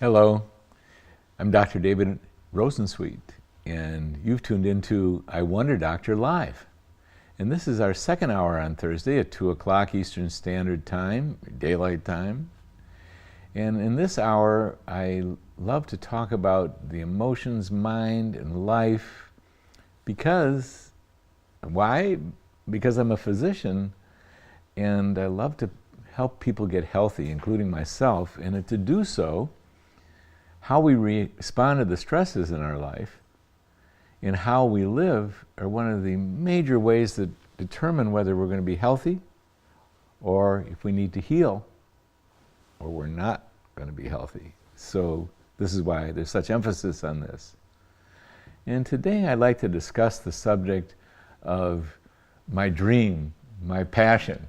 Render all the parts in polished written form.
Hello, I'm Dr. David Rosensweet, and you've tuned into I Wonder Doctor Live. And this is our second hour on Thursday at 2 o'clock Eastern Standard Time, Daylight Time. And in this hour, I love to talk about the emotions, mind, and life why? Because I'm a physician, and I love to help people get healthy, including myself, and to do so, how we respond to the stresses in our life and how we live are one of the major ways that determine whether we're going to be healthy or if we need to heal or we're not going to be healthy. So this is why there's such emphasis on this. And today I'd like to discuss the subject of my dream, my passion.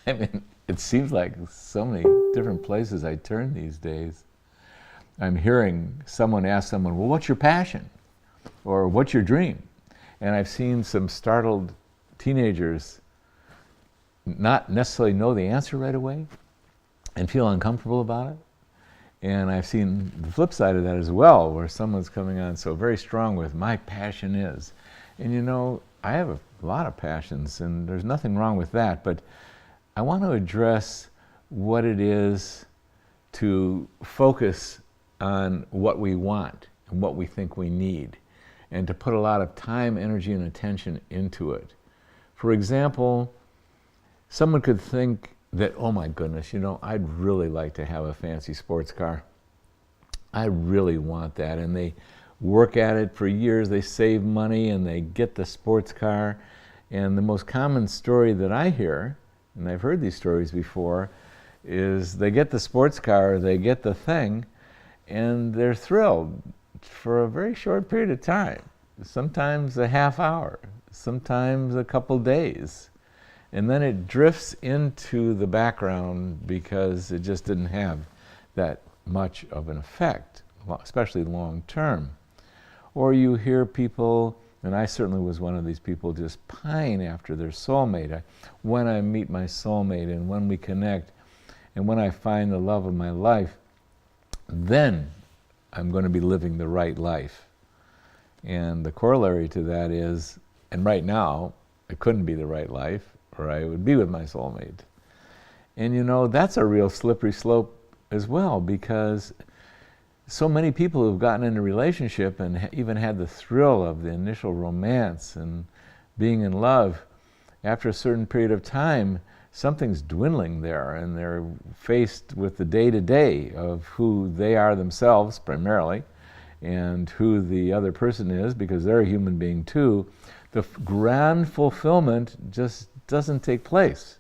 I mean, it seems like so many different places I turn these days. I'm hearing someone ask someone, well, what's your passion? Or what's your dream? And I've seen some startled teenagers not necessarily know the answer right away and feel uncomfortable about it. And I've seen the flip side of that as well, where someone's coming on so very strong with, my passion is. And you know, I have a lot of passions, and there's nothing wrong with that, but I want to address what it is to focus on what we want and what we think we need, and to put a lot of time, energy, and attention into it. For example, someone could think that, oh my goodness, you know, I'd really like to have a fancy sports car. I really want that. And they work at it for years, they save money, and they get the sports car. And the most common story that I hear, and I've heard these stories before, is they get the sports car, they get the thing, and they're thrilled for a very short period of time, sometimes a half hour, sometimes a couple days. And then it drifts into the background because it just didn't have that much of an effect, especially long term. Or you hear people, and I certainly was one of these people, just pine after their soulmate. When I meet my soulmate and when we connect and when I find the love of my life, then I'm going to be living the right life. And the corollary to that is, and right now, it couldn't be the right life, or I would be with my soulmate. And you know, that's a real slippery slope as well, because so many people who've gotten into a relationship and even had the thrill of the initial romance and being in love, after a certain period of time, something's dwindling there, and they're faced with the day-to-day of who they are themselves primarily and who the other person is, because they're a human being too. The grand fulfillment just doesn't take place.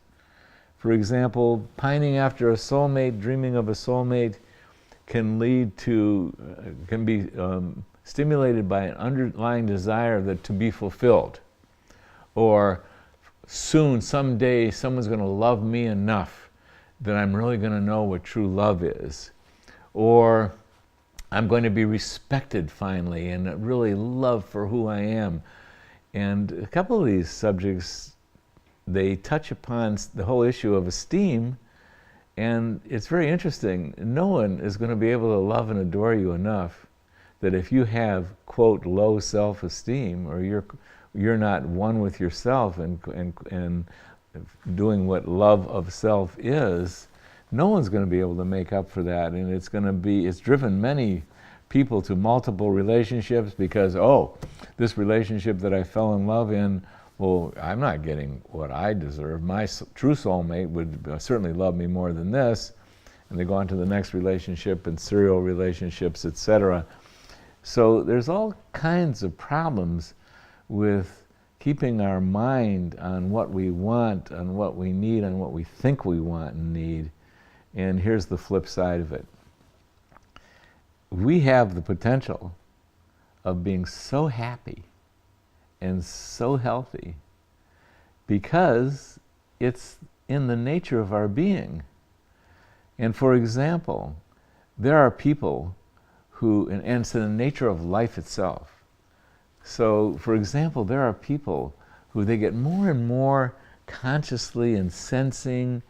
For example, pining after a soulmate, dreaming of a soulmate, can be stimulated by an underlying desire to be fulfilled. Or soon, someday, someone's going to love me enough that I'm really going to know what true love is. Or I'm going to be respected finally and really loved for who I am. And a couple of these subjects, they touch upon the whole issue of esteem, and it's very interesting. No one is going to be able to love and adore you enough that if you have, quote, low self-esteem, or you're not one with yourself and doing what love of self is, no one's going to be able to make up for that. And it's driven many people to multiple relationships because, oh, this relationship that I fell in love in, well, I'm not getting what I deserve. My true soulmate would certainly love me more than this. And they go on to the next relationship and serial relationships, etc. So there's all kinds of problems with keeping our mind on what we want, on what we need, on what we think we want and need. And here's the flip side of it. We have the potential of being so happy and so healthy because it's in the nature of our being. And for example, there are people who, and it's in the nature of life itself. So, for example, there are people who they get more and more consciously and sensing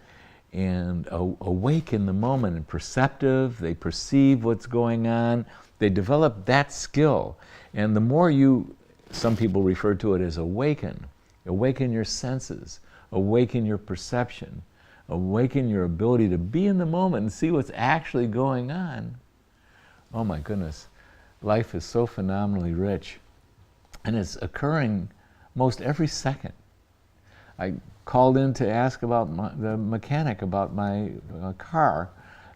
and awake in the moment and perceptive. They perceive what's going on. They develop that skill. And the more you, some people refer to it as awaken your senses, awaken your perception, awaken your ability to be in the moment and see what's actually going on. Oh my goodness, life is so phenomenally rich, and it's occurring most every second. I called in to ask about the mechanic about my car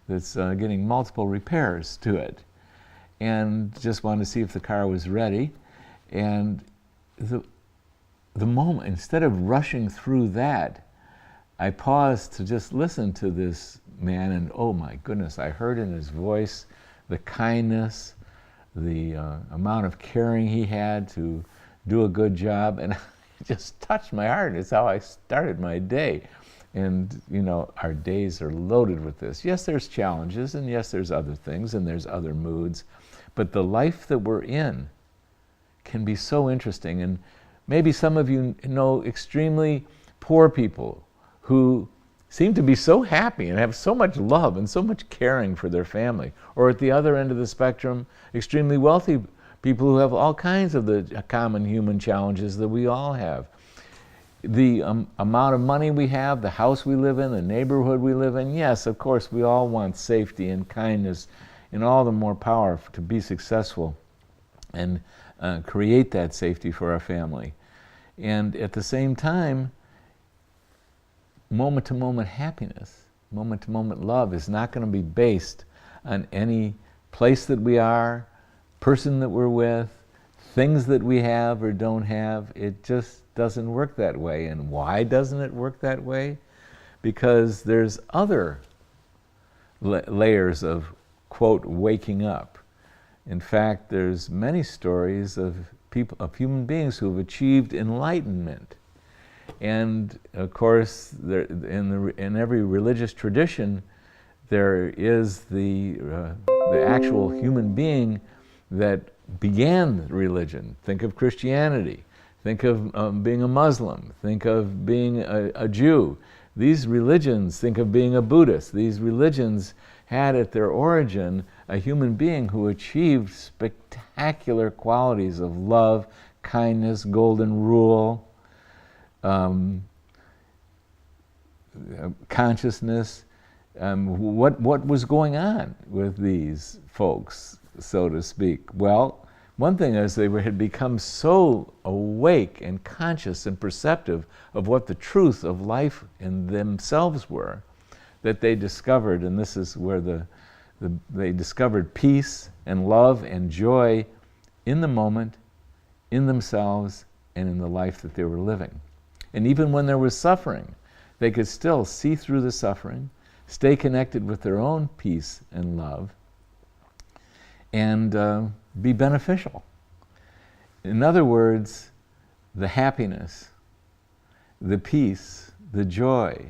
that's getting multiple repairs to it, and just wanted to see if the car was ready. And the moment, instead of rushing through that, I paused to just listen to this man, and oh my goodness, I heard in his voice the kindness, the amount of caring he had to do a good job, and it just touched my heart. It's how I started my day. And you know, our days are loaded with this. Yes, there's challenges, and yes, there's other things, and there's other moods, but the life that we're in can be so interesting. And maybe some of you know extremely poor people who seem to be so happy and have so much love and so much caring for their family. Or at the other end of the spectrum, extremely wealthy people who have all kinds of the common human challenges that we all have. The amount of money we have, the house we live in, the neighborhood we live in, yes, of course, we all want safety and kindness and all the more power to be successful and create that safety for our family. And at the same time, moment-to-moment happiness, moment-to-moment love is not going to be based on any place that we are, person that we're with, things that we have or don't have. It just doesn't work that way. And why doesn't it work that way? Because there's other layers of, quote, waking up. In fact, there's many stories of people, of human beings who have achieved enlightenment. And of course, in every religious tradition, there is the actual human being that began religion. Think of Christianity. Think of being a Muslim. Think of being a Jew. These religions, think of being a Buddhist. These religions had at their origin a human being who achieved spectacular qualities of love, kindness, golden rule, consciousness. What was going on with these folks, so to speak? Well, one thing is they had become so awake and conscious and perceptive of what the truth of life in themselves were, that they discovered, and this is where they discovered peace and love and joy in the moment, in themselves, and in the life that they were living. And even when there was suffering, they could still see through the suffering, stay connected with their own peace and love, and be beneficial. In other words, the happiness, the peace, the joy,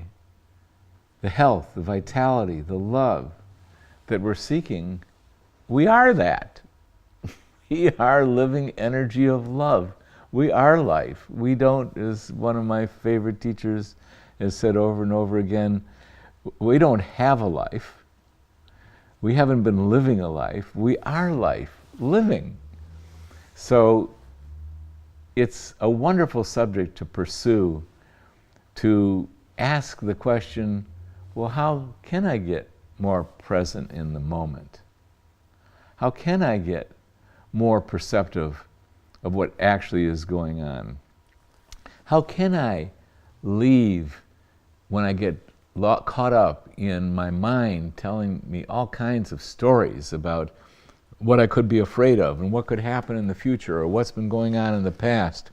the health, the vitality, the love that we're seeking, we are that. We are living energy of love. We are life. We don't, as one of my favorite teachers has said over and over again, we don't have a life. We haven't been living a life. We are life, living. So it's a wonderful subject to pursue, to ask the question, well, how can I get more present in the moment? How can I get more perceptive of what actually is going on? How can I leave when I get caught up in my mind telling me all kinds of stories about what I could be afraid of and what could happen in the future or what's been going on in the past?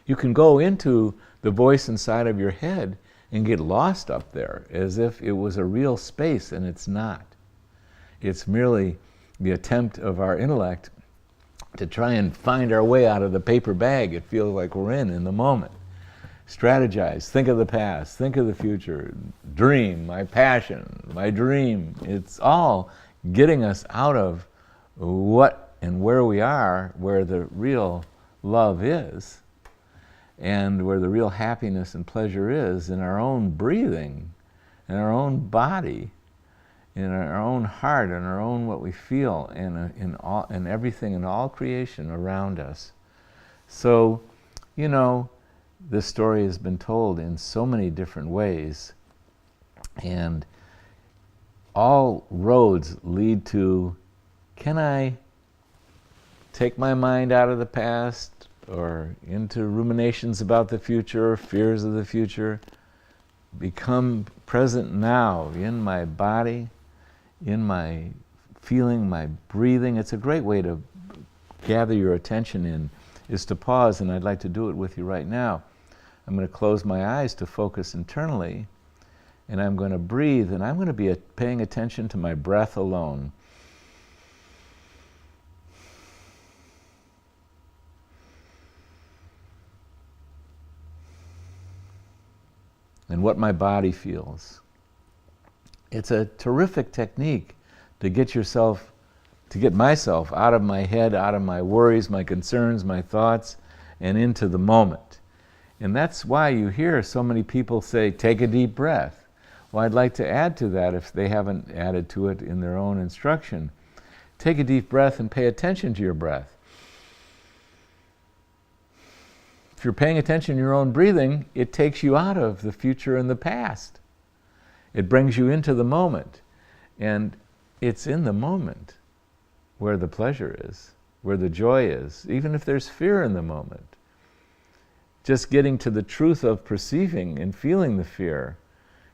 You can go into the voice inside of your head and get lost up there as if it was a real space, and it's not. It's merely the attempt of our intellect to try and find our way out of the paper bag it feels like we're in the moment. Strategize, think of the past, think of the future, dream, my passion, my dream. It's all getting us out of what and where we are, where the real love is, and where the real happiness and pleasure is in our own breathing, in our own body, in our own heart, in our own what we feel, in everything, in all creation around us. So, you know, this story has been told in so many different ways, and all roads lead to, can I take my mind out of the past or into ruminations about the future, fears of the future, become present now in my body, in my feeling, my breathing. It's a great way to gather your attention in, is to pause, and I'd like to do it with you right now. I'm going to close my eyes to focus internally, and I'm going to breathe, and I'm going to be paying attention to my breath alone. And what my body feels. It's a terrific technique to get myself out of my head, out of my worries, my concerns, my thoughts, and into the moment. And that's why you hear so many people say, take a deep breath. Well, I'd like to add to that, if they haven't added to it in their own instruction. Take a deep breath and pay attention to your breath. If you're paying attention to your own breathing, it takes you out of the future and the past. It brings you into the moment. And it's in the moment where the pleasure is, where the joy is, even if there's fear in the moment. Just getting to the truth of perceiving and feeling the fear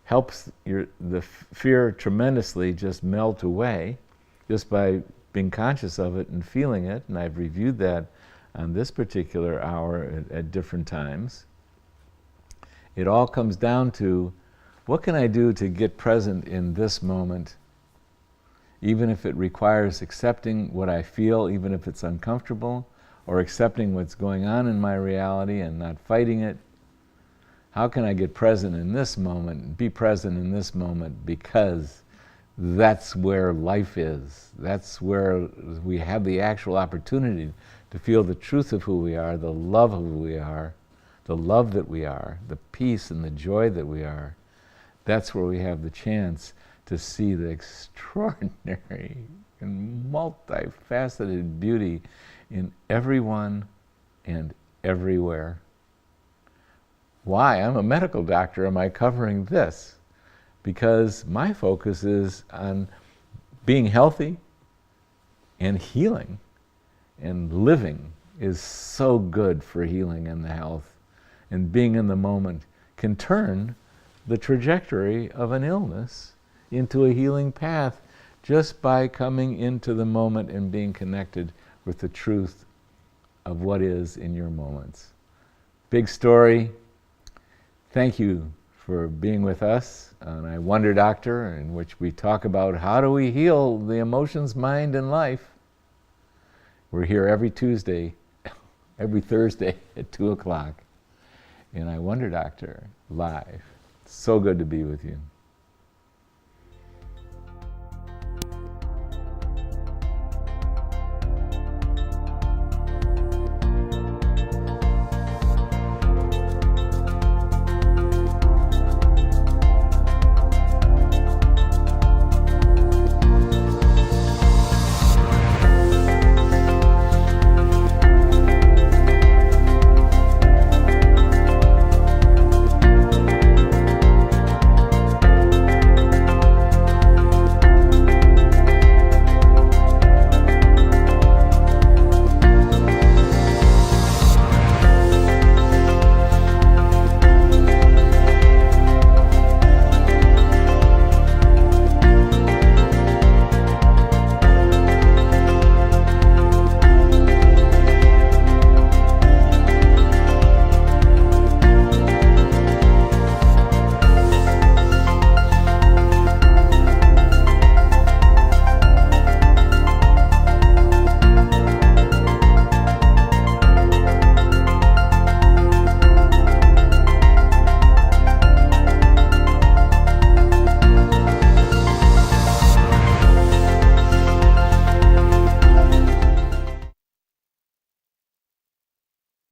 helps the fear tremendously just melt away, just by being conscious of it and feeling it. And I've reviewed that on this particular hour at different times. It all comes down to, what can I do to get present in this moment, even if it requires accepting what I feel, even if it's uncomfortable, or accepting what's going on in my reality and not fighting it. How can I get present in this moment, be present in this moment, because that's where life is. That's where we have the actual opportunity to feel the truth of who we are, the love of who we are, the love that we are, the peace and the joy that we are. That's where we have the chance to see the extraordinary and multifaceted beauty in everyone and everywhere. Why? I'm a medical doctor. Am I covering this? Because my focus is on being healthy and healing. And living is so good for healing and the health. And being in the moment can turn the trajectory of an illness into a healing path, just by coming into the moment and being connected with the truth of what is in your moments. Big story. Thank you for being with us on I Wonder Doctor, in which we talk about how do we heal the emotions, mind, and life. We're here every Thursday at 2 o'clock in I Wonder Doctor live. So good to be with you.